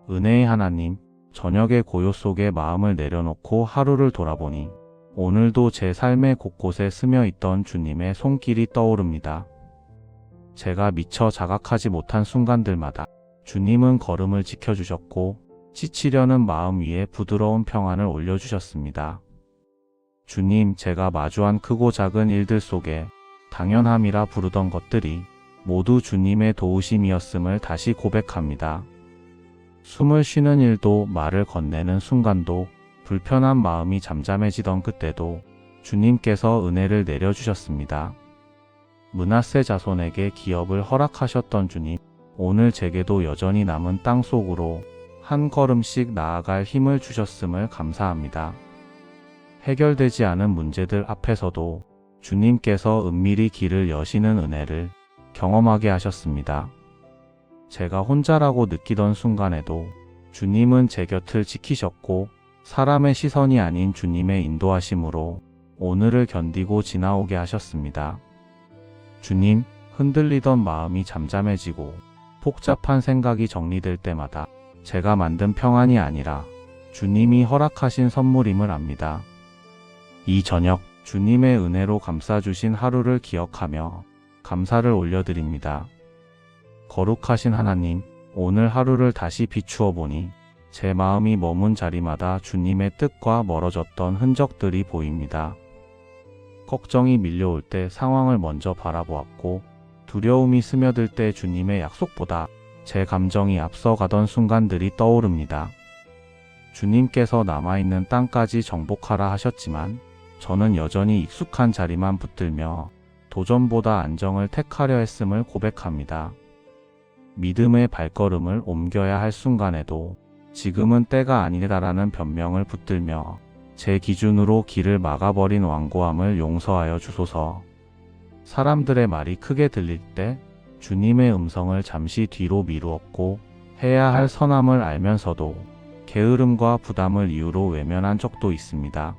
은혜의 하나님, 저녁의 고요 속에 마음을 내려놓고 하루를 돌아보니 오늘도 제 삶의 곳곳에 스며 있던 주님의 손길이 떠오릅니다. 제가 미처 자각하지 못한 순간들마다 주님은 걸음을 지켜주셨고 지치려는 마음 위에 부드러운 평안을 올려주셨습니다. 주님, 제가 마주한 크고 작은 일들 속에 당연함이라 부르던 것들이 모두 주님의 도우심이었음을 다시 고백합니다. 숨을 쉬는 일도, 말을 건네는 순간도, 불편한 마음이 잠잠해지던 그때도 주님께서 은혜를 내려주셨습니다. 므낫세 자손에게 기업을 허락하셨던 주님, 오늘 제게도 여전히 남은 땅 속으로 한 걸음씩 나아갈 힘을 주셨음을 감사합니다. 해결되지 않은 문제들 앞에서도 주님께서 은밀히 길을 여시는 은혜를 경험하게 하셨습니다. 제가 혼자라고 느끼던 순간에도 주님은 제 곁을 지키셨고 사람의 시선이 아닌 주님의 인도하심으로 오늘을 견디고 지나오게 하셨습니다. 주님, 흔들리던 마음이 잠잠해지고 복잡한 생각이 정리될 때마다 제가 만든 평안이 아니라 주님이 허락하신 선물임을 압니다. 이 저녁 주님의 은혜로 감싸주신 하루를 기억하며 감사를 올려드립니다. 거룩하신 하나님, 오늘 하루를 다시 비추어 보니 제 마음이 머문 자리마다 주님의 뜻과 멀어졌던 흔적들이 보입니다. 걱정이 밀려올 때 상황을 먼저 바라보았고 두려움이 스며들 때 주님의 약속보다 제 감정이 앞서가던 순간들이 떠오릅니다. 주님께서 남아있는 땅까지 정복하라 하셨지만 저는 여전히 익숙한 자리만 붙들며 도전보다 안정을 택하려 했음을 고백합니다. 믿음의 발걸음을 옮겨야 할 순간에도 지금은 때가 아니다라는 변명을 붙들며 제 기준으로 길을 막아버린 완고함을 용서하여 주소서. 사람들의 말이 크게 들릴 때 주님의 음성을 잠시 뒤로 미루었고 해야 할 선함을 알면서도 게으름과 부담을 이유로 외면한 적도 있습니다.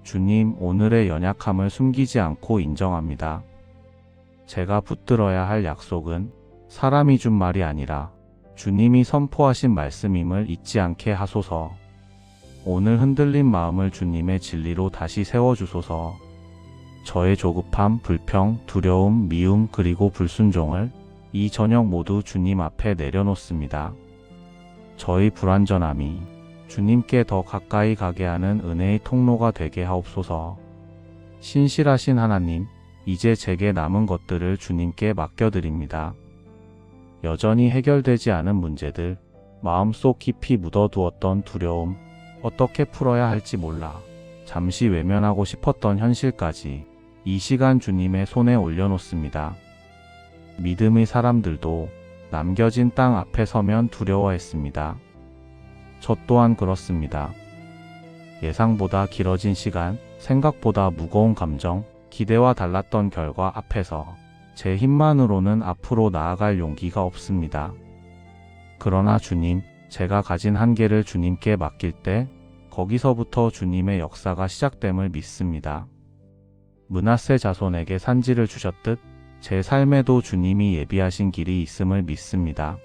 주님, 오늘의 연약함을 숨기지 않고 인정합니다. 제가 붙들어야 할 약속은 사람이 준 말이 아니라 주님이 선포하신 말씀임을 잊지 않게 하소서. 오늘 흔들린 마음을 주님의 진리로 다시 세워주소서. 저의 조급함, 불평, 두려움, 미움 그리고 불순종을 이 저녁 모두 주님 앞에 내려놓습니다. 저의 불완전함이 주님께 더 가까이 가게 하는 은혜의 통로가 되게 하옵소서. 신실하신 하나님, 이제 제게 남은 것들을 주님께 맡겨드립니다. 여전히 해결되지 않은 문제들, 마음속 깊이 묻어두었던 두려움, 어떻게 풀어야 할지 몰라 잠시 외면하고 싶었던 현실까지 이 시간 주님의 손에 올려놓습니다. 믿음의 사람들도 남겨진 땅 앞에 서면 두려워했습니다. 저 또한 그렇습니다. 예상보다 길어진 시간, 생각보다 무거운 감정, 기대와 달랐던 결과 앞에서 제 힘만으로는 앞으로 나아갈 용기가 없습니다. 그러나 주님, 제가 가진 한계를 주님께 맡길 때 거기서부터 주님의 역사가 시작됨을 믿습니다. 므낫세 자손에게 산지를 주셨듯 제 삶에도 주님이 예비하신 길이 있음을 믿습니다.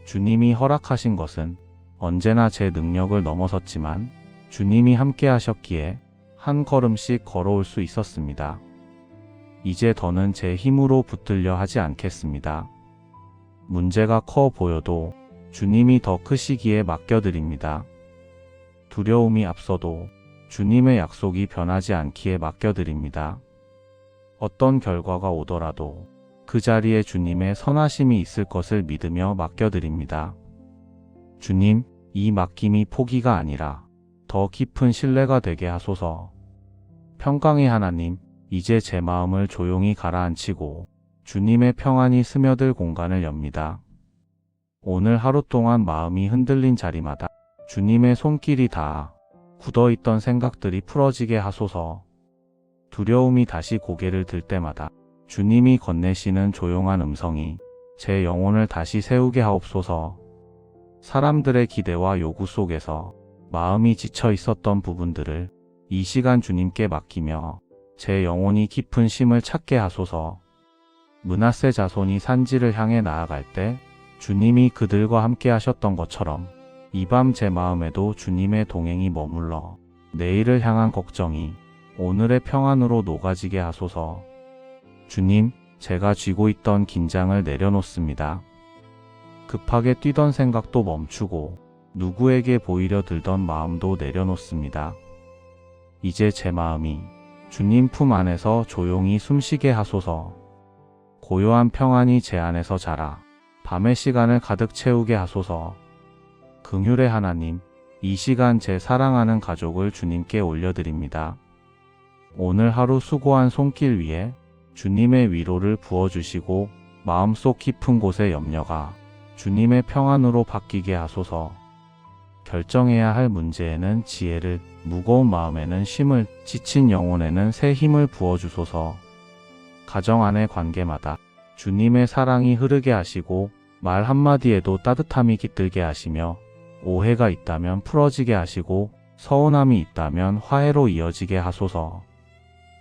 주님이 허락하신 것은 언제나 제 능력을 넘어섰지만 주님이 함께 하셨기에 한 걸음씩 걸어올 수 있었습니다. 이제 더는 제 힘으로 붙들려 하지 않겠습니다. 문제가 커 보여도 주님이 더 크시기에 맡겨드립니다. 두려움이 앞서도 주님의 약속이 변하지 않기에 맡겨드립니다. 어떤 결과가 오더라도 그 자리에 주님의 선하심이 있을 것을 믿으며 맡겨드립니다. 주님, 이 맡김이 포기가 아니라 더 깊은 신뢰가 되게 하소서. 평강의 하나님, 이제 제 마음을 조용히 가라앉히고 주님의 평안이 스며들 공간을 엽니다. 오늘 하루 동안 마음이 흔들린 자리마다 주님의 손길이 닿아 굳어있던 생각들이 풀어지게 하소서. 두려움이 다시 고개를 들 때마다 주님이 건네시는 조용한 음성이 제 영혼을 다시 세우게 하옵소서. 사람들의 기대와 요구 속에서 마음이 지쳐 있었던 부분들을 이 시간 주님께 맡기며 제 영혼이 깊은 쉼을 찾게 하소서. 므낫세 자손이 산지를 향해 나아갈 때 주님이 그들과 함께 하셨던 것처럼 이 밤 제 마음에도 주님의 동행이 머물러 내일을 향한 걱정이 오늘의 평안으로 녹아지게 하소서. 주님, 제가 쥐고 있던 긴장을 내려놓습니다. 급하게 뛰던 생각도 멈추고 누구에게 보이려 들던 마음도 내려놓습니다. 이제 제 마음이 주님 품 안에서 조용히 숨쉬게 하소서. 고요한 평안이 제 안에서 자라 밤의 시간을 가득 채우게 하소서. 긍휼의 하나님, 이 시간 제 사랑하는 가족을 주님께 올려드립니다. 오늘 하루 수고한 손길 위에 주님의 위로를 부어주시고 마음속 깊은 곳의 염려가 주님의 평안으로 바뀌게 하소서. 결정해야 할 문제에는 지혜를, 무거운 마음에는 쉼을, 지친 영혼에는 새 힘을 부어주소서. 가정 안의 관계마다 주님의 사랑이 흐르게 하시고 말 한마디에도 따뜻함이 깃들게 하시며 오해가 있다면 풀어지게 하시고 서운함이 있다면 화해로 이어지게 하소서.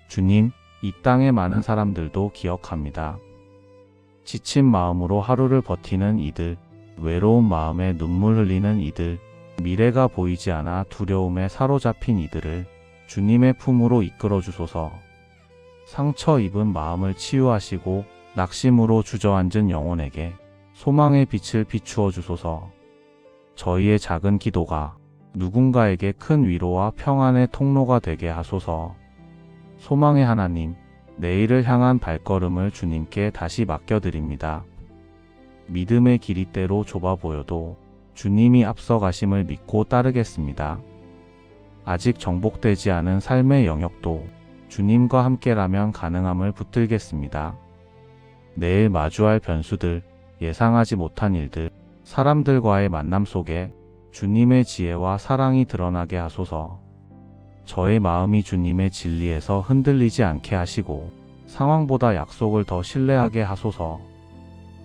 주님, 이 땅의 많은 사람들도 기억합니다. 지친 마음으로 하루를 버티는 이들, 외로운 마음에 눈물 흘리는 이들, 미래가 보이지 않아 두려움에 사로잡힌 이들을 주님의 품으로 이끌어 주소서. 상처 입은 마음을 치유하시고 낙심으로 주저앉은 영혼에게 소망의 빛을 비추어 주소서. 저희의 작은 기도가 누군가에게 큰 위로와 평안의 통로가 되게 하소서. 소망의 하나님, 내일을 향한 발걸음을 주님께 다시 맡겨드립니다. 믿음의 길이 때로 좁아 보여도 주님이 앞서 가심을 믿고 따르겠습니다. 아직 정복되지 않은 삶의 영역도 주님과 함께라면 가능함을 붙들겠습니다. 내일 마주할 변수들, 예상하지 못한 일들, 사람들과의 만남 속에 주님의 지혜와 사랑이 드러나게 하소서. 저의 마음이 주님의 진리에서 흔들리지 않게 하시고 상황보다 약속을 더 신뢰하게 하소서.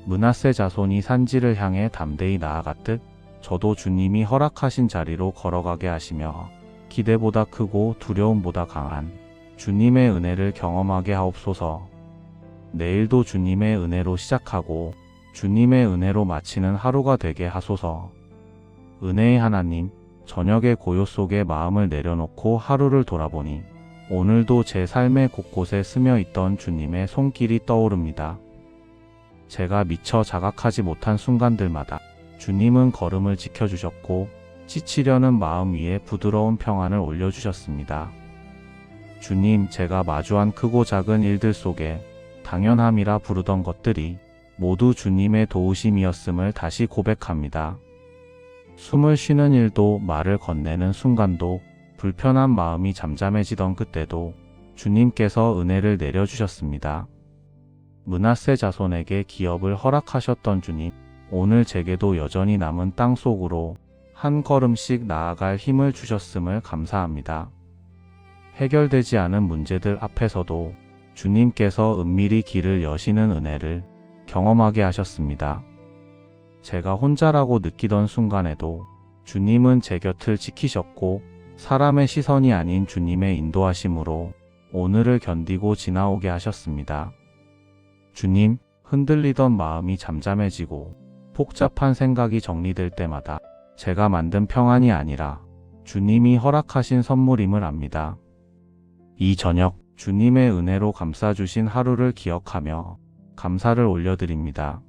므낫세 자손이 산지를 향해 담대히 나아갔듯 저도 주님이 허락하신 자리로 걸어가게 하시며 기대보다 크고 두려움보다 강한 주님의 은혜를 경험하게 하옵소서. 내일도 주님의 은혜로 시작하고 주님의 은혜로 마치는 하루가 되게 하소서. 은혜의 하나님, 저녁의 고요 속에 마음을 내려놓고 하루를 돌아보니 오늘도 제 삶의 곳곳에 스며있던 주님의 손길이 떠오릅니다. 제가 미처 자각하지 못한 순간들마다 주님은 걸음을 지켜주셨고 지치려는 마음 위에 부드러운 평안을 올려주셨습니다. 주님, 제가 마주한 크고 작은 일들 속에 당연함이라 부르던 것들이 모두 주님의 도우심이었음을 다시 고백합니다. 숨을 쉬는 일도, 말을 건네는 순간도, 불편한 마음이 잠잠해지던 그때도 주님께서 은혜를 내려주셨습니다. 므낫세 자손에게 기업을 허락하셨던 주님, 오늘 제게도 여전히 남은 땅 속으로 한 걸음씩 나아갈 힘을 주셨음을 감사합니다. 해결되지 않은 문제들 앞에서도 주님께서 은밀히 길을 여시는 은혜를 경험하게 하셨습니다. 제가 혼자라고 느끼던 순간에도 주님은 제 곁을 지키셨고 사람의 시선이 아닌 주님의 인도하심으로 오늘을 견디고 지나오게 하셨습니다. 주님, 흔들리던 마음이 잠잠해지고 복잡한 생각이 정리될 때마다 제가 만든 평안이 아니라 주님이 허락하신 선물임을 압니다. 이 저녁 주님의 은혜로 감싸주신 하루를 기억하며 감사를 올려드립니다.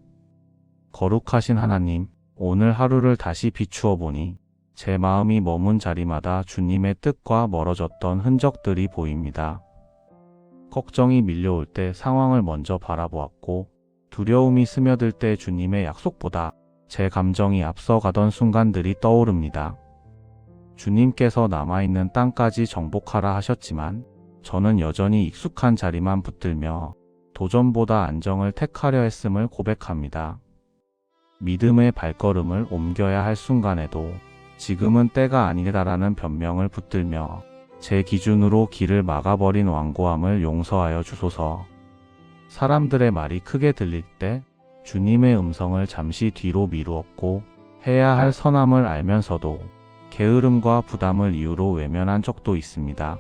거룩하신 하나님, 오늘 하루를 다시 비추어 보니 제 마음이 머문 자리마다 주님의 뜻과 멀어졌던 흔적들이 보입니다. 걱정이 밀려올 때 상황을 먼저 바라보았고 두려움이 스며들 때 주님의 약속보다 제 감정이 앞서가던 순간들이 떠오릅니다. 주님께서 남아있는 땅까지 정복하라 하셨지만 저는 여전히 익숙한 자리만 붙들며 도전보다 안정을 택하려 했음을 고백합니다. 믿음의 발걸음을 옮겨야 할 순간에도 지금은 때가 아니다라는 변명을 붙들며 제 기준으로 길을 막아버린 완고함을 용서하여 주소서. 사람들의 말이 크게 들릴 때 주님의 음성을 잠시 뒤로 미루었고 해야 할 선함을 알면서도 게으름과 부담을 이유로 외면한 적도 있습니다.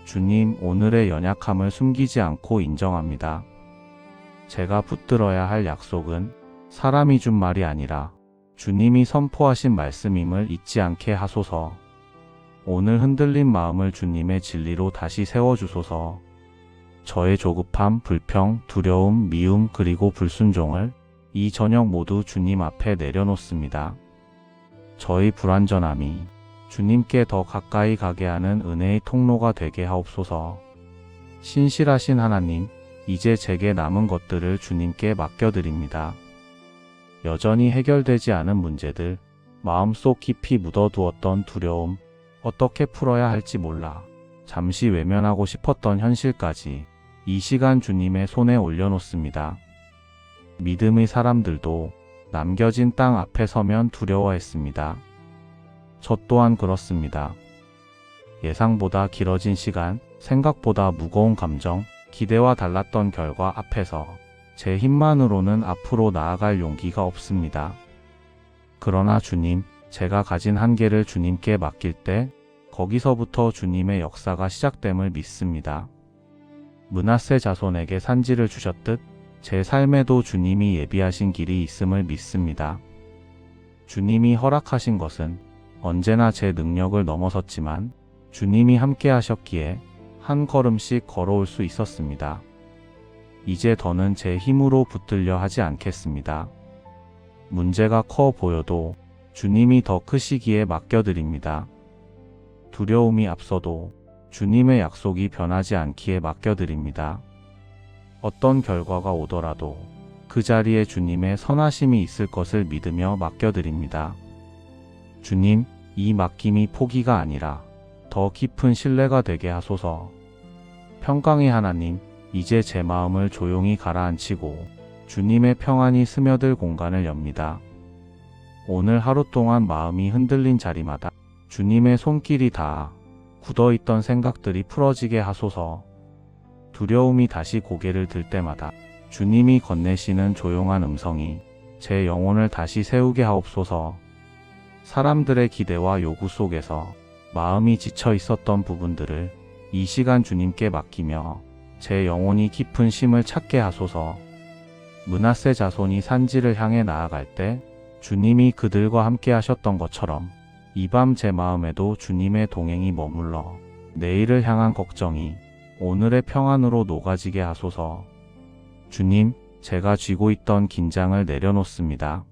주님, 오늘의 연약함을 숨기지 않고 인정합니다. 제가 붙들어야 할 약속은 사람이 준 말이 아니라 주님이 선포하신 말씀임을 잊지 않게 하소서. 오늘 흔들린 마음을 주님의 진리로 다시 세워주소서. 저의 조급함, 불평, 두려움, 미움 그리고 불순종을 이 저녁 모두 주님 앞에 내려놓습니다. 저의 불완전함이 주님께 더 가까이 가게 하는 은혜의 통로가 되게 하옵소서. 신실하신 하나님, 이제 제게 남은 것들을 주님께 맡겨드립니다. 여전히 해결되지 않은 문제들, 마음속 깊이 묻어두었던 두려움, 어떻게 풀어야 할지 몰라 잠시 외면하고 싶었던 현실까지 이 시간 주님의 손에 올려놓습니다. 믿음의 사람들도 남겨진 땅 앞에 서면 두려워했습니다. 저 또한 그렇습니다. 예상보다 길어진 시간, 생각보다 무거운 감정, 기대와 달랐던 결과 앞에서 제 힘만으로는 앞으로 나아갈 용기가 없습니다. 그러나 주님, 제가 가진 한계를 주님께 맡길 때 거기서부터 주님의 역사가 시작됨을 믿습니다. 므낫세 자손에게 산지를 주셨듯 제 삶에도 주님이 예비하신 길이 있음을 믿습니다. 주님이 허락하신 것은 언제나 제 능력을 넘어섰지만 주님이 함께 하셨기에 한 걸음씩 걸어올 수 있었습니다. 이제 더는 제 힘으로 붙들려 하지 않겠습니다. 문제가 커 보여도 주님이 더 크시기에 맡겨드립니다. 두려움이 앞서도 주님의 약속이 변하지 않기에 맡겨드립니다. 어떤 결과가 오더라도 그 자리에 주님의 선하심이 있을 것을 믿으며 맡겨드립니다. 주님, 이 맡김이 포기가 아니라 더 깊은 신뢰가 되게 하소서. 평강의 하나님, 이제 제 마음을 조용히 가라앉히고 주님의 평안이 스며들 공간을 엽니다. 오늘 하루 동안 마음이 흔들린 자리마다 주님의 손길이 닿아 굳어있던 생각들이 풀어지게 하소서. 두려움이 다시 고개를 들 때마다 주님이 건네시는 조용한 음성이 제 영혼을 다시 세우게 하옵소서. 사람들의 기대와 요구 속에서 마음이 지쳐 있었던 부분들을 이 시간 주님께 맡기며 제 영혼이 깊은 쉼을 찾게 하소서. 므낫세 자손이 산지를 향해 나아갈 때 주님이 그들과 함께 하셨던 것처럼 이 밤 제 마음에도 주님의 동행이 머물러 내일을 향한 걱정이 오늘의 평안으로 녹아지게 하소서. 주님, 제가 쥐고 있던 긴장을 내려놓습니다.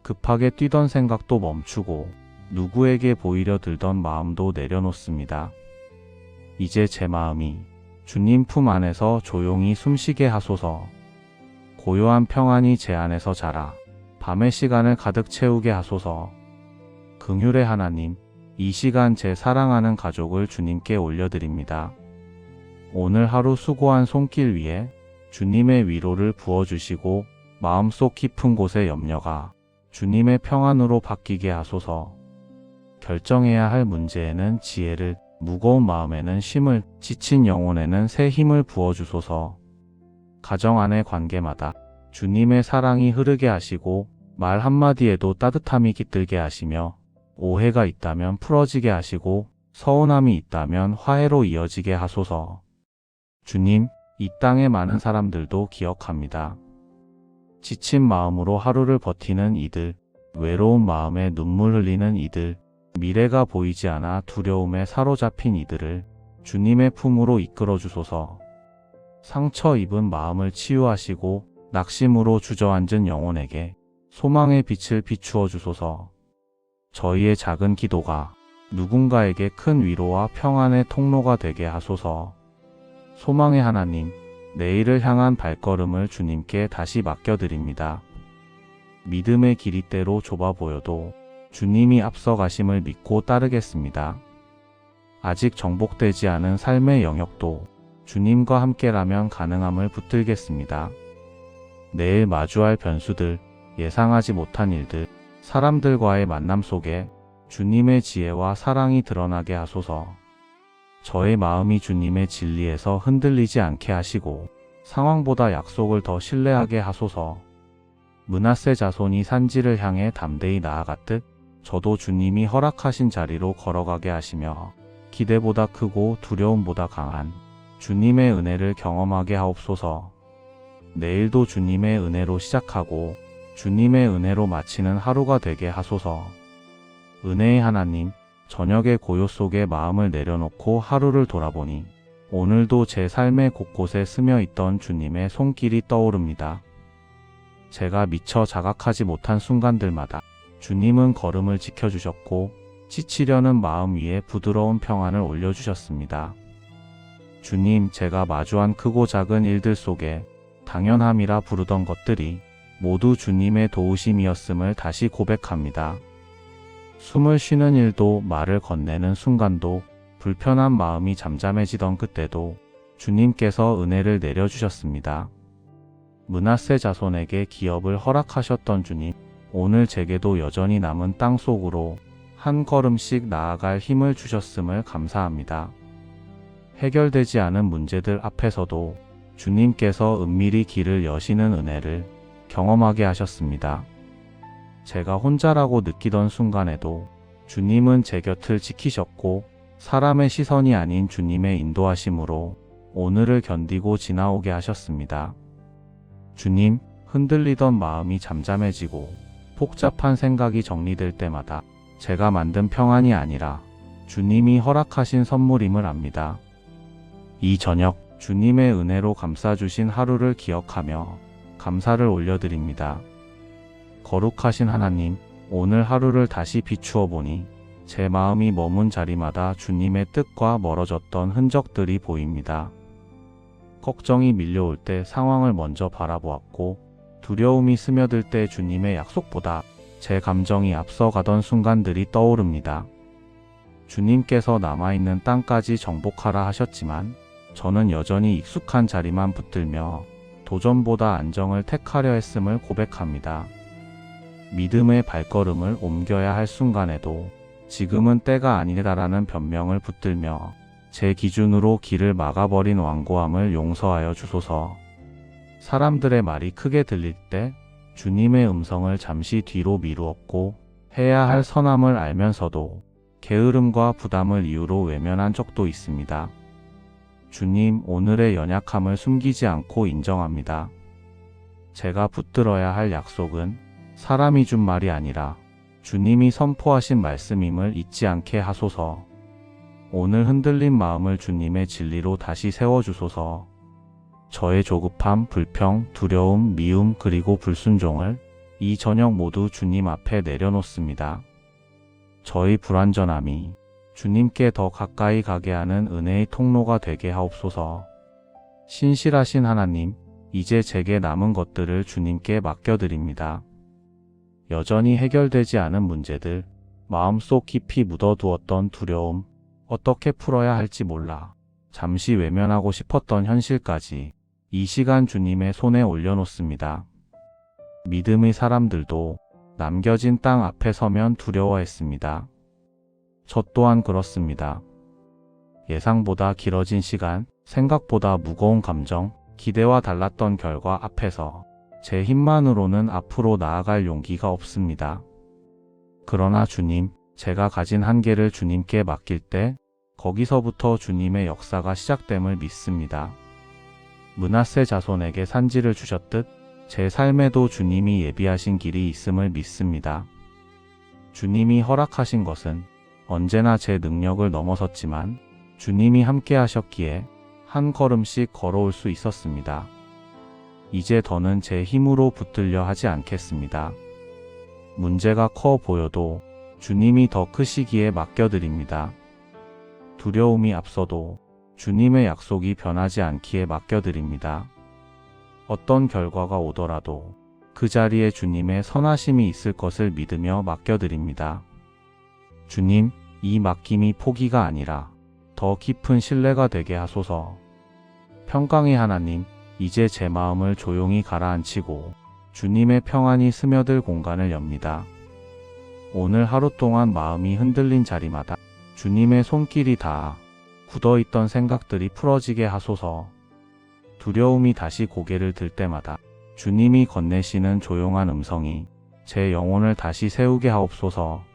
급하게 뛰던 생각도 멈추고 누구에게 보이려 들던 마음도 내려놓습니다. 이제 제 마음이 주님 품 안에서 조용히 숨쉬게 하소서. 고요한 평안이 제 안에서 자라 밤의 시간을 가득 채우게 하소서. 긍휼의 하나님, 이 시간 제 사랑하는 가족을 주님께 올려드립니다. 오늘 하루 수고한 손길 위에 주님의 위로를 부어주시고 마음속 깊은 곳의 염려가 주님의 평안으로 바뀌게 하소서. 결정해야 할 문제에는 지혜를, 무거운 마음에는 쉼을, 지친 영혼에는 새 힘을 부어주소서. 가정 안의 관계마다 주님의 사랑이 흐르게 하시고 말 한마디에도 따뜻함이 깃들게 하시며 오해가 있다면 풀어지게 하시고 서운함이 있다면 화해로 이어지게 하소서. 주님, 이 땅의 많은 사람들도 기억합니다. 지친 마음으로 하루를 버티는 이들, 외로운 마음에 눈물 흘리는 이들, 미래가 보이지 않아 두려움에 사로잡힌 이들을 주님의 품으로 이끌어 주소서. 상처 입은 마음을 치유하시고 낙심으로 주저앉은 영혼에게 소망의 빛을 비추어 주소서. 저희의 작은 기도가 누군가에게 큰 위로와 평안의 통로가 되게 하소서. 소망의 하나님, 내일을 향한 발걸음을 주님께 다시 맡겨드립니다. 믿음의 길이 때로 좁아 보여도 주님이 앞서가심을 믿고 따르겠습니다. 아직 정복되지 않은 삶의 영역도 주님과 함께라면 가능함을 붙들겠습니다. 내일 마주할 변수들, 예상하지 못한 일들, 사람들과의 만남 속에 주님의 지혜와 사랑이 드러나게 하소서. 저의 마음이 주님의 진리에서 흔들리지 않게 하시고 상황보다 약속을 더 신뢰하게 하소서. 므낫세 자손이 산지를 향해 담대히 나아갔듯 저도 주님이 허락하신 자리로 걸어가게 하시며 기대보다 크고 두려움보다 강한 주님의 은혜를 경험하게 하옵소서. 내일도 주님의 은혜로 시작하고 주님의 은혜로 마치는 하루가 되게 하소서. 은혜의 하나님, 저녁의 고요 속에 마음을 내려놓고 하루를 돌아보니 오늘도 제 삶의 곳곳에 스며 있던 주님의 손길이 떠오릅니다. 제가 미처 자각하지 못한 순간들마다 주님은 걸음을 지켜주셨고 지치려는 마음 위에 부드러운 평안을 올려주셨습니다. 주님, 제가 마주한 크고 작은 일들 속에 당연함이라 부르던 것들이 모두 주님의 도우심이었음을 다시 고백합니다. 숨을 쉬는 일도, 말을 건네는 순간도, 불편한 마음이 잠잠해지던 그때도 주님께서 은혜를 내려주셨습니다. 므낫세 자손에게 기업을 허락하셨던 주님, 오늘 제게도 여전히 남은 땅 속으로 한 걸음씩 나아갈 힘을 주셨음을 감사합니다. 해결되지 않은 문제들 앞에서도 주님께서 은밀히 길을 여시는 은혜를 경험하게 하셨습니다. 제가 혼자라고 느끼던 순간에도 주님은 제 곁을 지키셨고 사람의 시선이 아닌 주님의 인도하심으로 오늘을 견디고 지나오게 하셨습니다. 주님, 흔들리던 마음이 잠잠해지고 복잡한 생각이 정리될 때마다 제가 만든 평안이 아니라 주님이 허락하신 선물임을 압니다. 이 저녁 주님의 은혜로 감싸주신 하루를 기억하며 감사를 올려드립니다. 거룩하신 하나님, 오늘 하루를 다시 비추어 보니 제 마음이 머문 자리마다 주님의 뜻과 멀어졌던 흔적들이 보입니다. 걱정이 밀려올 때 상황을 먼저 바라보았고 두려움이 스며들 때 주님의 약속보다 제 감정이 앞서가던 순간들이 떠오릅니다. 주님께서 남아있는 땅까지 정복하라 하셨지만 저는 여전히 익숙한 자리만 붙들며 도전보다 안정을 택하려 했음을 고백합니다. 믿음의 발걸음을 옮겨야 할 순간에도 지금은 때가 아니다라는 변명을 붙들며 제 기준으로 길을 막아버린 완고함을 용서하여 주소서. 사람들의 말이 크게 들릴 때 주님의 음성을 잠시 뒤로 미루었고 해야 할 선함을 알면서도 게으름과 부담을 이유로 외면한 적도 있습니다. 주님, 오늘의 연약함을 숨기지 않고 인정합니다. 제가 붙들어야 할 약속은 사람이 준 말이 아니라 주님이 선포하신 말씀임을 잊지 않게 하소서. 오늘 흔들린 마음을 주님의 진리로 다시 세워주소서. 저의 조급함, 불평, 두려움, 미움 그리고 불순종을 이 저녁 모두 주님 앞에 내려놓습니다. 저의 불완전함이 주님께 더 가까이 가게 하는 은혜의 통로가 되게 하옵소서. 신실하신 하나님, 이제 제게 남은 것들을 주님께 맡겨드립니다. 여전히 해결되지 않은 문제들, 마음속 깊이 묻어두었던 두려움, 어떻게 풀어야 할지 몰라 잠시 외면하고 싶었던 현실까지 이 시간 주님의 손에 올려놓습니다. 믿음의 사람들도 남겨진 땅 앞에 서면 두려워했습니다. 저 또한 그렇습니다. 예상보다 길어진 시간, 생각보다 무거운 감정, 기대와 달랐던 결과 앞에서 제 힘만으로는 앞으로 나아갈 용기가 없습니다. 그러나 주님, 제가 가진 한계를 주님께 맡길 때 거기서부터 주님의 역사가 시작됨을 믿습니다. 므낫세 자손에게 산지를 주셨듯 제 삶에도 주님이 예비하신 길이 있음을 믿습니다. 주님이 허락하신 것은 언제나 제 능력을 넘어섰지만 주님이 함께 하셨기에 한 걸음씩 걸어올 수 있었습니다. 이제 더는 제 힘으로 붙들려 하지 않겠습니다. 문제가 커 보여도 주님이 더 크시기에 맡겨드립니다. 두려움이 앞서도 주님의 약속이 변하지 않기에 맡겨드립니다. 어떤 결과가 오더라도 그 자리에 주님의 선하심이 있을 것을 믿으며 맡겨드립니다. 주님, 이 맡김이 포기가 아니라 더 깊은 신뢰가 되게 하소서. 평강의 하나님, 이제 제 마음을 조용히 가라앉히고 주님의 평안이 스며들 공간을 엽니다. 오늘 하루 동안 마음이 흔들린 자리마다 주님의 손길이 닿아 굳어있던 생각들이 풀어지게 하소서. 두려움이 다시 고개를 들 때마다 주님이 건네시는 조용한 음성이 제 영혼을 다시 세우게 하옵소서.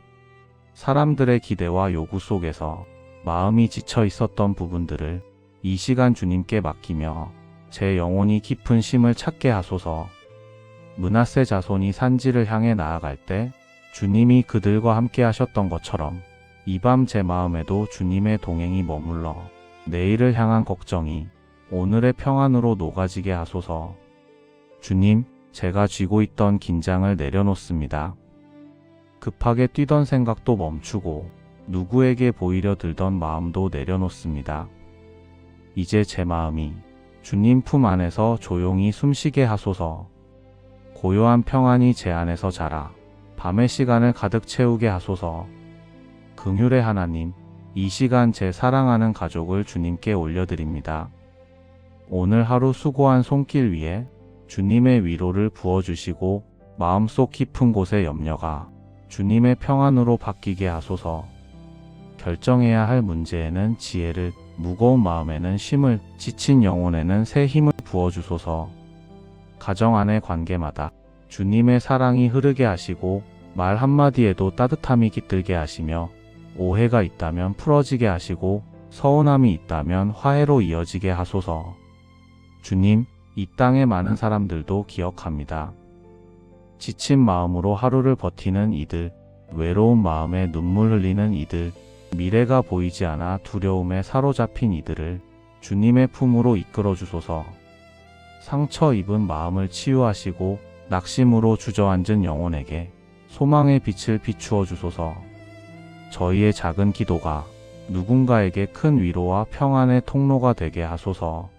사람들의 기대와 요구 속에서 마음이 지쳐 있었던 부분들을 이 시간 주님께 맡기며 제 영혼이 깊은 쉼을 찾게 하소서. 므낫세 자손이 산지를 향해 나아갈 때 주님이 그들과 함께 하셨던 것처럼 이 밤 제 마음에도 주님의 동행이 머물러 내일을 향한 걱정이 오늘의 평안으로 녹아지게 하소서. 주님, 제가 쥐고 있던 긴장을 내려놓습니다. 급하게 뛰던 생각도 멈추고 누구에게 보이려 들던 마음도 내려놓습니다. 이제 제 마음이 주님 품 안에서 조용히 숨쉬게 하소서. 고요한 평안이 제 안에서 자라 밤의 시간을 가득 채우게 하소서. 긍휼의 하나님, 이 시간 제 사랑하는 가족을 주님께 올려드립니다. 오늘 하루 수고한 손길 위에 주님의 위로를 부어주시고 마음속 깊은 곳의 염려가 주님의 평안으로 바뀌게 하소서. 결정해야 할 문제에는 지혜를, 무거운 마음에는 쉼을, 지친 영혼에는 새 힘을 부어주소서. 가정 안의 관계마다 주님의 사랑이 흐르게 하시고 말 한마디에도 따뜻함이 깃들게 하시며 오해가 있다면 풀어지게 하시고 서운함이 있다면 화해로 이어지게 하소서. 주님, 이 땅의 많은 사람들도 기억합니다. 지친 마음으로 하루를 버티는 이들, 외로운 마음에 눈물 흘리는 이들, 미래가 보이지 않아 두려움에 사로잡힌 이들을 주님의 품으로 이끌어 주소서. 상처 입은 마음을 치유하시고 낙심으로 주저앉은 영혼에게 소망의 빛을 비추어 주소서. 저희의 작은 기도가 누군가에게 큰 위로와 평안의 통로가 되게 하소서.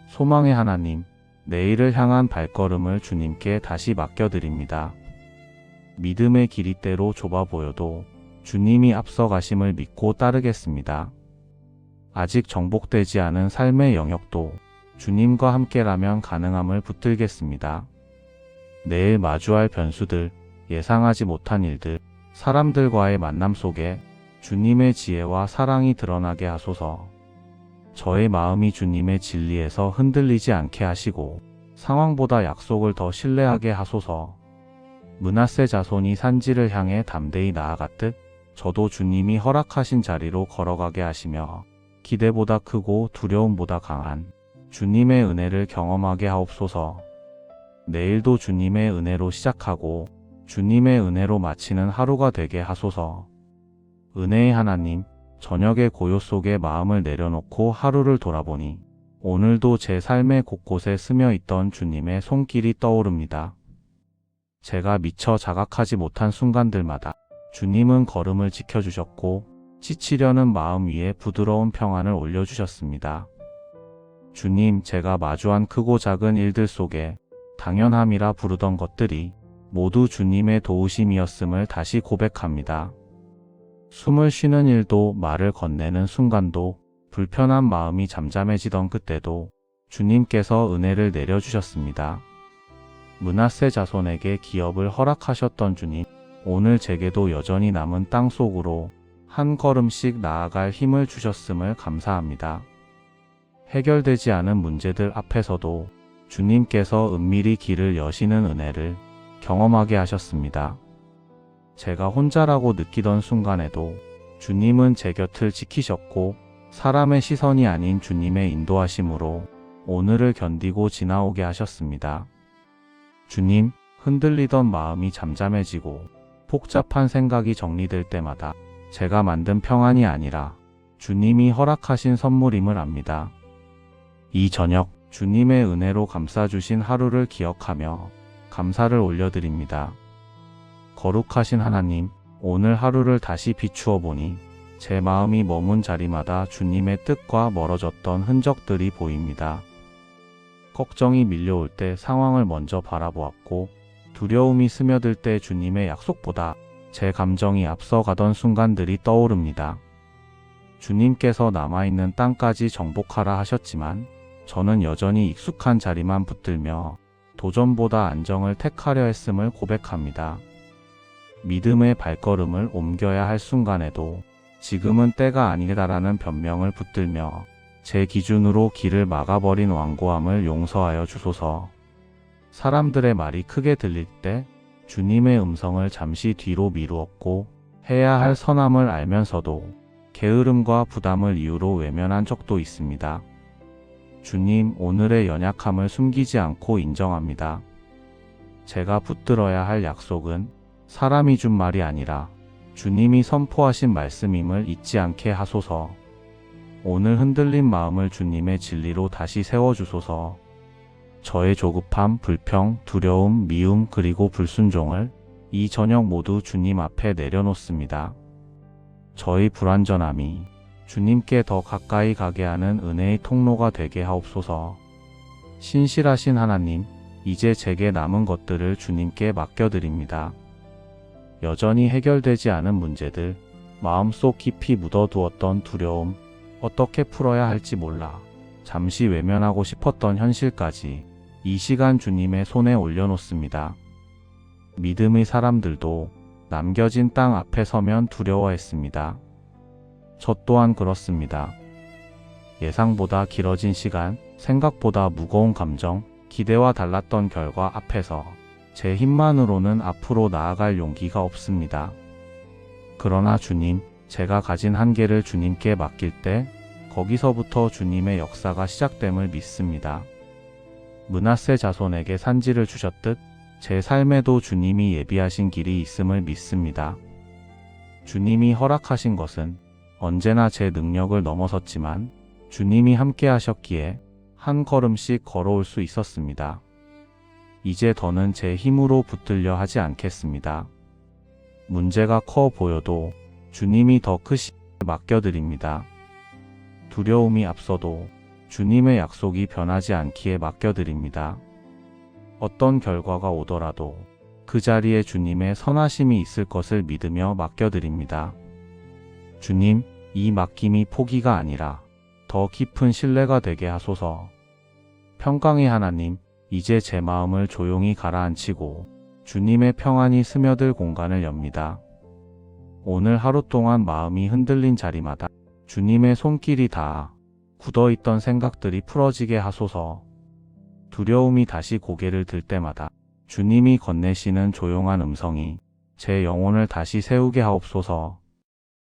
소망의 하나님, 내일을 향한 발걸음을 주님께 다시 맡겨드립니다. 믿음의 길이 때로 좁아 보여도 주님이 앞서가심을 믿고 따르겠습니다. 아직 정복되지 않은 삶의 영역도 주님과 함께라면 가능함을 붙들겠습니다. 내일 마주할 변수들, 예상하지 못한 일들, 사람들과의 만남 속에 주님의 지혜와 사랑이 드러나게 하소서. 저의 마음이 주님의 진리에서 흔들리지 않게 하시고 상황보다 약속을 더 신뢰하게 하소서. 므낫세 자손이 산지를 향해 담대히 나아갔듯 저도 주님이 허락하신 자리로 걸어가게 하시며 기대보다 크고 두려움보다 강한 주님의 은혜를 경험하게 하옵소서. 내일도 주님의 은혜로 시작하고 주님의 은혜로 마치는 하루가 되게 하소서. 은혜의 하나님, 저녁의 고요 속에 마음을 내려놓고 하루를 돌아보니 오늘도 제 삶의 곳곳에 스며 있던 주님의 손길이 떠오릅니다. 제가 미처 자각하지 못한 순간들마다 주님은 걸음을 지켜주셨고 지치려는 마음 위에 부드러운 평안을 올려주셨습니다. 주님, 제가 마주한 크고 작은 일들 속에 당연함이라 부르던 것들이 모두 주님의 도우심이었음을 다시 고백합니다. 숨을 쉬는 일도, 말을 건네는 순간도, 불편한 마음이 잠잠해지던 그때도 주님께서 은혜를 내려주셨습니다. 므낫세 자손에게 기업을 허락하셨던 주님, 오늘 제게도 여전히 남은 땅 속으로 한 걸음씩 나아갈 힘을 주셨음을 감사합니다. 해결되지 않은 문제들 앞에서도 주님께서 은밀히 길을 여시는 은혜를 경험하게 하셨습니다. 제가 혼자라고 느끼던 순간에도 주님은 제 곁을 지키셨고 사람의 시선이 아닌 주님의 인도하심으로 오늘을 견디고 지나오게 하셨습니다. 주님, 흔들리던 마음이 잠잠해지고 복잡한 생각이 정리될 때마다 제가 만든 평안이 아니라 주님이 허락하신 선물임을 압니다. 이 저녁 주님의 은혜로 감싸주신 하루를 기억하며 감사를 올려드립니다. 거룩하신 하나님, 오늘 하루를 다시 비추어 보니 제 마음이 머문 자리마다 주님의 뜻과 멀어졌던 흔적들이 보입니다. 걱정이 밀려올 때 상황을 먼저 바라보았고 두려움이 스며들 때 주님의 약속보다 제 감정이 앞서가던 순간들이 떠오릅니다. 주님께서 남아있는 땅까지 정복하라 하셨지만 저는 여전히 익숙한 자리만 붙들며 도전보다 안정을 택하려 했음을 고백합니다. 믿음의 발걸음을 옮겨야 할 순간에도 지금은 때가 아니다라는 변명을 붙들며 제 기준으로 길을 막아버린 완고함을 용서하여 주소서. 사람들의 말이 크게 들릴 때 주님의 음성을 잠시 뒤로 미루었고 해야 할 선함을 알면서도 게으름과 부담을 이유로 외면한 적도 있습니다. 주님, 오늘의 연약함을 숨기지 않고 인정합니다. 제가 붙들어야 할 약속은 사람이 준 말이 아니라 주님이 선포하신 말씀임을 잊지 않게 하소서. 오늘 흔들린 마음을 주님의 진리로 다시 세워주소서. 저의 조급함, 불평, 두려움, 미움 그리고 불순종을 이 저녁 모두 주님 앞에 내려놓습니다. 저의 불완전함이 주님께 더 가까이 가게 하는 은혜의 통로가 되게 하옵소서. 신실하신 하나님, 이제 제게 남은 것들을 주님께 맡겨드립니다. 여전히 해결되지 않은 문제들, 마음속 깊이 묻어두었던 두려움, 어떻게 풀어야 할지 몰라 잠시 외면하고 싶었던 현실까지 이 시간 주님의 손에 올려놓습니다. 믿음의 사람들도 남겨진 땅 앞에 서면 두려워했습니다. 저 또한 그렇습니다. 예상보다 길어진 시간, 생각보다 무거운 감정, 기대와 달랐던 결과 앞에서 제 힘만으로는 앞으로 나아갈 용기가 없습니다. 그러나 주님, 제가 가진 한계를 주님께 맡길 때 거기서부터 주님의 역사가 시작됨을 믿습니다. 므낫세 자손에게 산지를 주셨듯 제 삶에도 주님이 예비하신 길이 있음을 믿습니다. 주님이 허락하신 것은 언제나 제 능력을 넘어섰지만 주님이 함께 하셨기에 한 걸음씩 걸어올 수 있었습니다. 이제 더는 제 힘으로 붙들려 하지 않겠습니다. 문제가 커 보여도 주님이 더 크시게 맡겨드립니다. 두려움이 앞서도 주님의 약속이 변하지 않기에 맡겨드립니다. 어떤 결과가 오더라도 그 자리에 주님의 선하심이 있을 것을 믿으며 맡겨드립니다. 주님, 이 맡김이 포기가 아니라 더 깊은 신뢰가 되게 하소서. 평강의 하나님, 이제 제 마음을 조용히 가라앉히고 주님의 평안이 스며들 공간을 엽니다. 오늘 하루 동안 마음이 흔들린 자리마다 주님의 손길이 닿아 굳어있던 생각들이 풀어지게 하소서. 두려움이 다시 고개를 들 때마다 주님이 건네시는 조용한 음성이 제 영혼을 다시 세우게 하옵소서.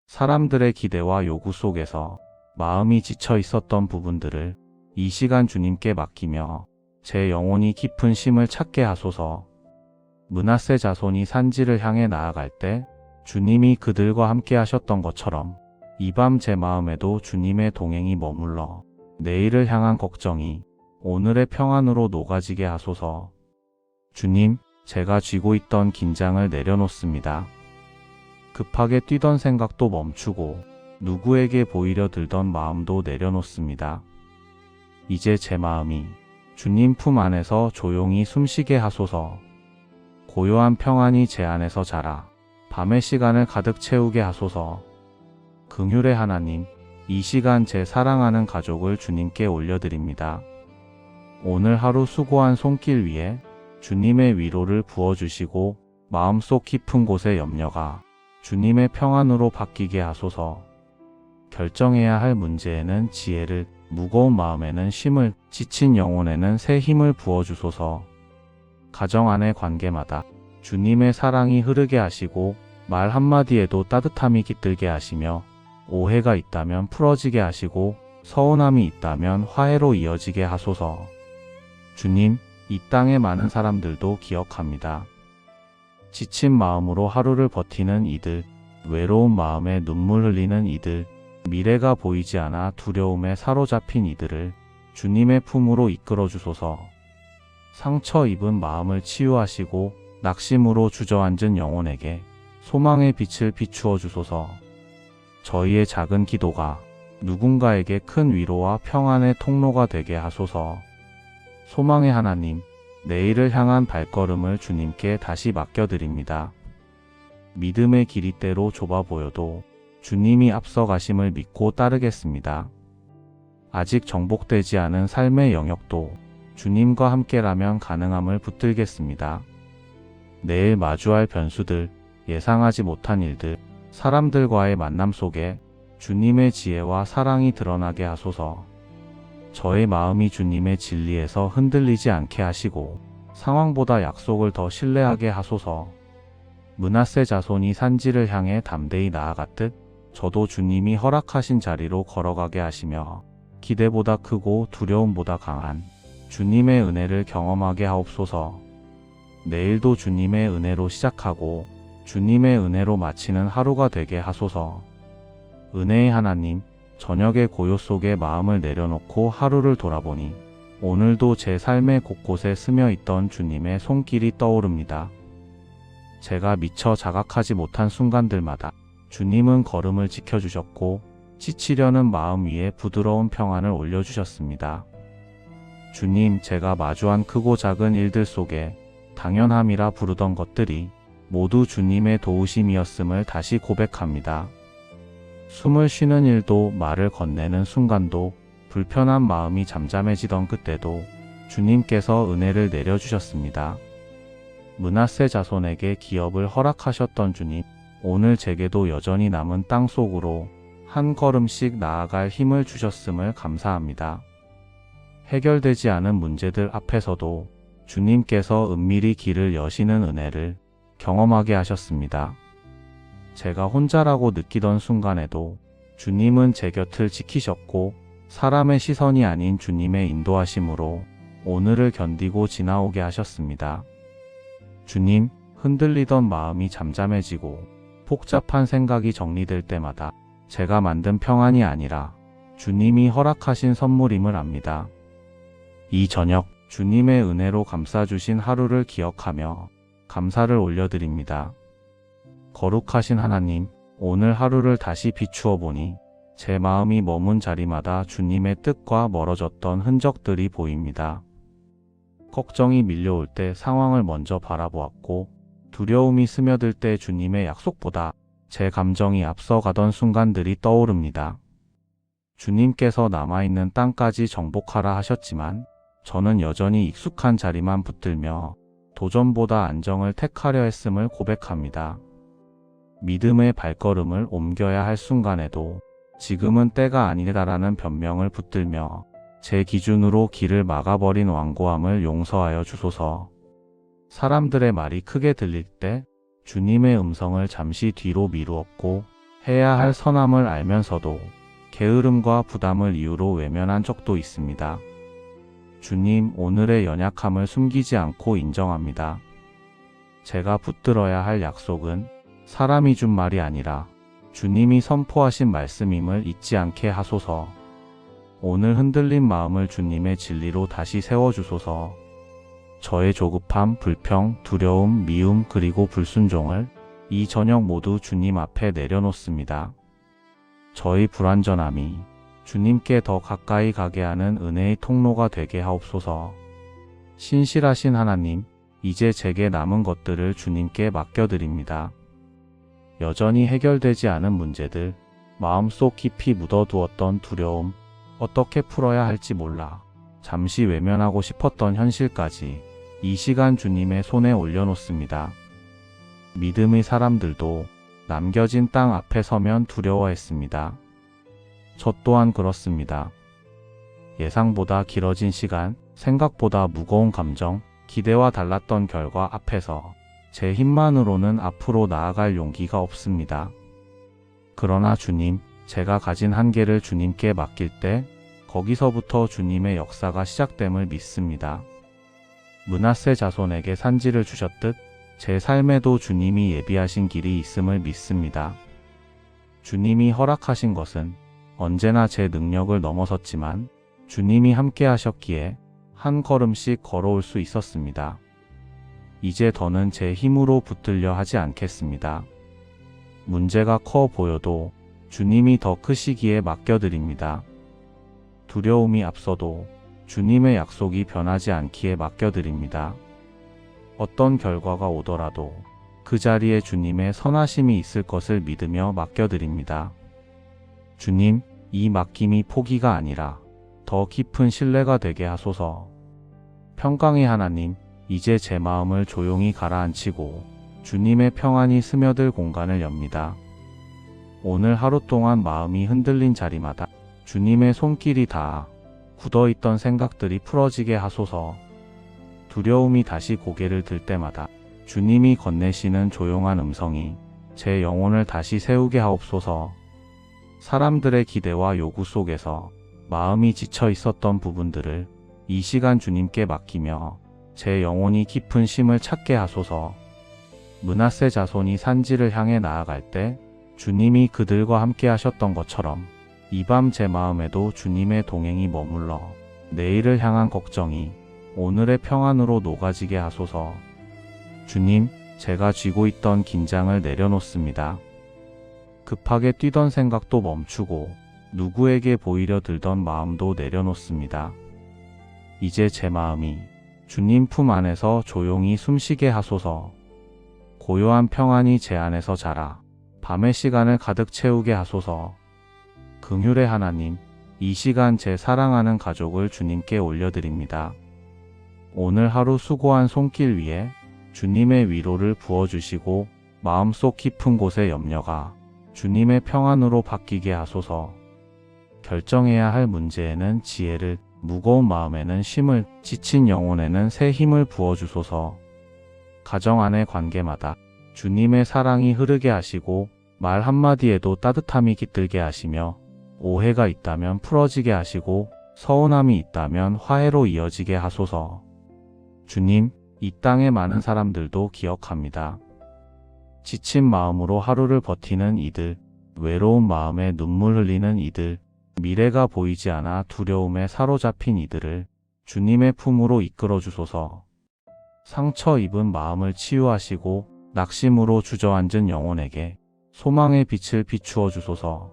사람들의 기대와 요구 속에서 마음이 지쳐 있었던 부분들을 이 시간 주님께 맡기며 제 영혼이 깊은 쉼을 찾게 하소서. 므낫세 자손이 산지를 향해 나아갈 때 주님이 그들과 함께 하셨던 것처럼 이 밤 제 마음에도 주님의 동행이 머물러 내일을 향한 걱정이 오늘의 평안으로 녹아지게 하소서. 주님, 제가 쥐고 있던 긴장을 내려놓습니다. 급하게 뛰던 생각도 멈추고 누구에게 보이려 들던 마음도 내려놓습니다. 이제 제 마음이 주님 품 안에서 조용히 숨쉬게 하소서. 고요한 평안이 제 안에서 자라 밤의 시간을 가득 채우게 하소서. 긍휼의 하나님, 이 시간 제 사랑하는 가족을 주님께 올려드립니다. 오늘 하루 수고한 손길 위에 주님의 위로를 부어주시고 마음속 깊은 곳의 염려가 주님의 평안으로 바뀌게 하소서. 결정해야 할 문제에는 지혜를, 무거운 마음에는 쉼을, 지친 영혼에는 새 힘을 부어주소서. 가정 안의 관계마다 주님의 사랑이 흐르게 하시고 말 한마디에도 따뜻함이 깃들게 하시며 오해가 있다면 풀어지게 하시고 서운함이 있다면 화해로 이어지게 하소서. 주님, 이 땅의 많은 사람들도 기억합니다. 지친 마음으로 하루를 버티는 이들, 외로운 마음에 눈물 흘리는 이들, 미래가 보이지 않아 두려움에 사로잡힌 이들을 주님의 품으로 이끌어 주소서. 상처 입은 마음을 치유하시고 낙심으로 주저앉은 영혼에게 소망의 빛을 비추어 주소서. 저희의 작은 기도가 누군가에게 큰 위로와 평안의 통로가 되게 하소서. 소망의 하나님, 내일을 향한 발걸음을 주님께 다시 맡겨드립니다. 믿음의 길이 때로 좁아 보여도 주님이 앞서 가심을 믿고 따르겠습니다. 아직 정복되지 않은 삶의 영역도 주님과 함께라면 가능함을 붙들겠습니다. 내일 마주할 변수들, 예상하지 못한 일들, 사람들과의 만남 속에 주님의 지혜와 사랑이 드러나게 하소서. 저의 마음이 주님의 진리에서 흔들리지 않게 하시고 상황보다 약속을 더 신뢰하게 하소서. 므낫세 자손이 산지를 향해 담대히 나아갔듯 저도 주님이 허락하신 자리로 걸어가게 하시며 기대보다 크고 두려움보다 강한 주님의 은혜를 경험하게 하옵소서. 내일도 주님의 은혜로 시작하고 주님의 은혜로 마치는 하루가 되게 하소서. 은혜의 하나님, 저녁의 고요 속에 마음을 내려놓고 하루를 돌아보니 오늘도 제 삶의 곳곳에 스며 있던 주님의 손길이 떠오릅니다. 제가 미처 자각하지 못한 순간들마다 주님은 걸음을 지켜주셨고 지치려는 마음 위에 부드러운 평안을 올려주셨습니다. 주님, 제가 마주한 크고 작은 일들 속에 당연함이라 부르던 것들이 모두 주님의 도우심이었음을 다시 고백합니다. 숨을 쉬는 일도, 말을 건네는 순간도, 불편한 마음이 잠잠해지던 그때도 주님께서 은혜를 내려주셨습니다. 므낫세 자손에게 기업을 허락하셨던 주님, 오늘 제게도 여전히 남은 땅 속으로 한 걸음씩 나아갈 힘을 주셨음을 감사합니다. 해결되지 않은 문제들 앞에서도 주님께서 은밀히 길을 여시는 은혜를 경험하게 하셨습니다. 제가 혼자라고 느끼던 순간에도 주님은 제 곁을 지키셨고 사람의 시선이 아닌 주님의 인도하심으로 오늘을 견디고 지나오게 하셨습니다. 주님, 흔들리던 마음이 잠잠해지고 복잡한 생각이 정리될 때마다 제가 만든 평안이 아니라 주님이 허락하신 선물임을 압니다. 이 저녁 주님의 은혜로 감싸주신 하루를 기억하며 감사를 올려드립니다. 거룩하신 하나님, 오늘 하루를 다시 비추어 보니 제 마음이 머문 자리마다 주님의 뜻과 멀어졌던 흔적들이 보입니다. 걱정이 밀려올 때 상황을 먼저 바라보았고 두려움이 스며들 때 주님의 약속보다 제 감정이 앞서가던 순간들이 떠오릅니다. 주님께서 남아있는 땅까지 정복하라 하셨지만 저는 여전히 익숙한 자리만 붙들며 도전보다 안정을 택하려 했음을 고백합니다. 믿음의 발걸음을 옮겨야 할 순간에도 지금은 때가 아니다라는 변명을 붙들며 제 기준으로 길을 막아버린 완고함을 용서하여 주소서. 사람들의 말이 크게 들릴 때 주님의 음성을 잠시 뒤로 미루었고 해야 할 선함을 알면서도 게으름과 부담을 이유로 외면한 적도 있습니다. 주님, 오늘의 연약함을 숨기지 않고 인정합니다. 제가 붙들어야 할 약속은 사람이 준 말이 아니라 주님이 선포하신 말씀임을 잊지 않게 하소서. 오늘 흔들린 마음을 주님의 진리로 다시 세워주소서. 저의 조급함, 불평, 두려움, 미움 그리고 불순종을 이 저녁 모두 주님 앞에 내려놓습니다. 저의 불완전함이 주님께 더 가까이 가게 하는 은혜의 통로가 되게 하옵소서. 신실하신 하나님, 이제 제게 남은 것들을 주님께 맡겨드립니다. 여전히 해결되지 않은 문제들, 마음속 깊이 묻어두었던 두려움, 어떻게 풀어야 할지 몰라 잠시 외면하고 싶었던 현실까지 이 시간 주님의 손에 올려놓습니다. 믿음의 사람들도 남겨진 땅 앞에 서면 두려워했습니다. 저 또한 그렇습니다. 예상보다 길어진 시간, 생각보다 무거운 감정, 기대와 달랐던 결과 앞에서 제 힘만으로는 앞으로 나아갈 용기가 없습니다. 그러나 주님, 제가 가진 한계를 주님께 맡길 때 거기서부터 주님의 역사가 시작됨을 믿습니다. 므낫세 자손에게 산지를 주셨듯 제 삶에도 주님이 예비하신 길이 있음을 믿습니다. 주님이 허락하신 것은 언제나 제 능력을 넘어섰지만 주님이 함께 하셨기에 한 걸음씩 걸어올 수 있었습니다. 이제 더는 제 힘으로 붙들려 하지 않겠습니다. 문제가 커 보여도 주님이 더 크시기에 맡겨드립니다. 두려움이 앞서도 주님의 약속이 변하지 않기에 맡겨드립니다. 어떤 결과가 오더라도 그 자리에 주님의 선하심이 있을 것을 믿으며 맡겨드립니다. 주님, 이 맡김이 포기가 아니라 더 깊은 신뢰가 되게 하소서. 평강의 하나님, 이제 제 마음을 조용히 가라앉히고 주님의 평안이 스며들 공간을 엽니다. 오늘 하루 동안 마음이 흔들린 자리마다 주님의 손길이 닿아 굳어있던 생각들이 풀어지게 하소서. 두려움이 다시 고개를 들 때마다 주님이 건네시는 조용한 음성이 제 영혼을 다시 세우게 하옵소서. 사람들의 기대와 요구 속에서 마음이 지쳐 있었던 부분들을 이 시간 주님께 맡기며 제 영혼이 깊은 쉼을 찾게 하소서. 므낫세 자손이 산지를 향해 나아갈 때 주님이 그들과 함께 하셨던 것처럼 이 밤 제 마음에도 주님의 동행이 머물러 내일을 향한 걱정이 오늘의 평안으로 녹아지게 하소서. 주님, 제가 쥐고 있던 긴장을 내려놓습니다. 급하게 뛰던 생각도 멈추고 누구에게 보이려 들던 마음도 내려놓습니다. 이제 제 마음이 주님 품 안에서 조용히 숨쉬게 하소서. 고요한 평안이 제 안에서 자라 밤의 시간을 가득 채우게 하소서. 긍휼의 하나님, 이 시간 제 사랑하는 가족을 주님께 올려드립니다. 오늘 하루 수고한 손길 위에 주님의 위로를 부어주시고 마음속 깊은 곳의 염려가 주님의 평안으로 바뀌게 하소서. 결정해야 할 문제에는 지혜를, 무거운 마음에는 쉼을, 지친 영혼에는 새 힘을 부어주소서. 가정 안의 관계마다 주님의 사랑이 흐르게 하시고 말 한마디에도 따뜻함이 깃들게 하시며 오해가 있다면 풀어지게 하시고 서운함이 있다면 화해로 이어지게 하소서. 주님, 이 땅의 많은 사람들도 기억합니다. 지친 마음으로 하루를 버티는 이들, 외로운 마음에 눈물 흘리는 이들, 미래가 보이지 않아 두려움에 사로잡힌 이들을 주님의 품으로 이끌어 주소서. 상처 입은 마음을 치유하시고 낙심으로 주저앉은 영혼에게 소망의 빛을 비추어 주소서.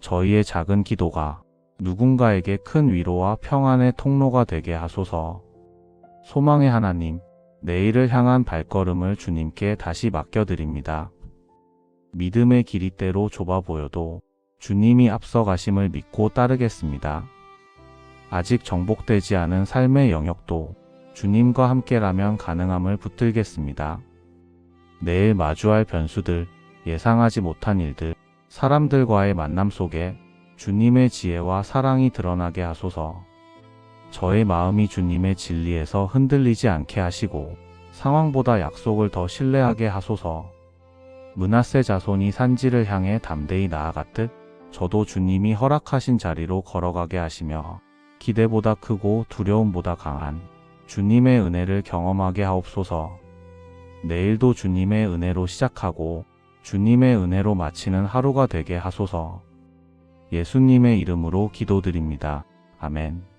저희의 작은 기도가 누군가에게 큰 위로와 평안의 통로가 되게 하소서. 소망의 하나님, 내일을 향한 발걸음을 주님께 다시 맡겨드립니다. 믿음의 길이 때로 좁아 보여도 주님이 앞서가심을 믿고 따르겠습니다. 아직 정복되지 않은 삶의 영역도 주님과 함께라면 가능함을 붙들겠습니다. 내일 마주할 변수들, 예상하지 못한 일들, 사람들과의 만남 속에 주님의 지혜와 사랑이 드러나게 하소서. 저의 마음이 주님의 진리에서 흔들리지 않게 하시고 상황보다 약속을 더 신뢰하게 하소서. 므낫세 자손이 산지를 향해 담대히 나아갔듯 저도 주님이 허락하신 자리로 걸어가게 하시며 기대보다 크고 두려움보다 강한 주님의 은혜를 경험하게 하옵소서. 내일도 주님의 은혜로 시작하고 주님의 은혜로 마치는 하루가 되게 하소서. 예수님의 이름으로 기도드립니다. 아멘.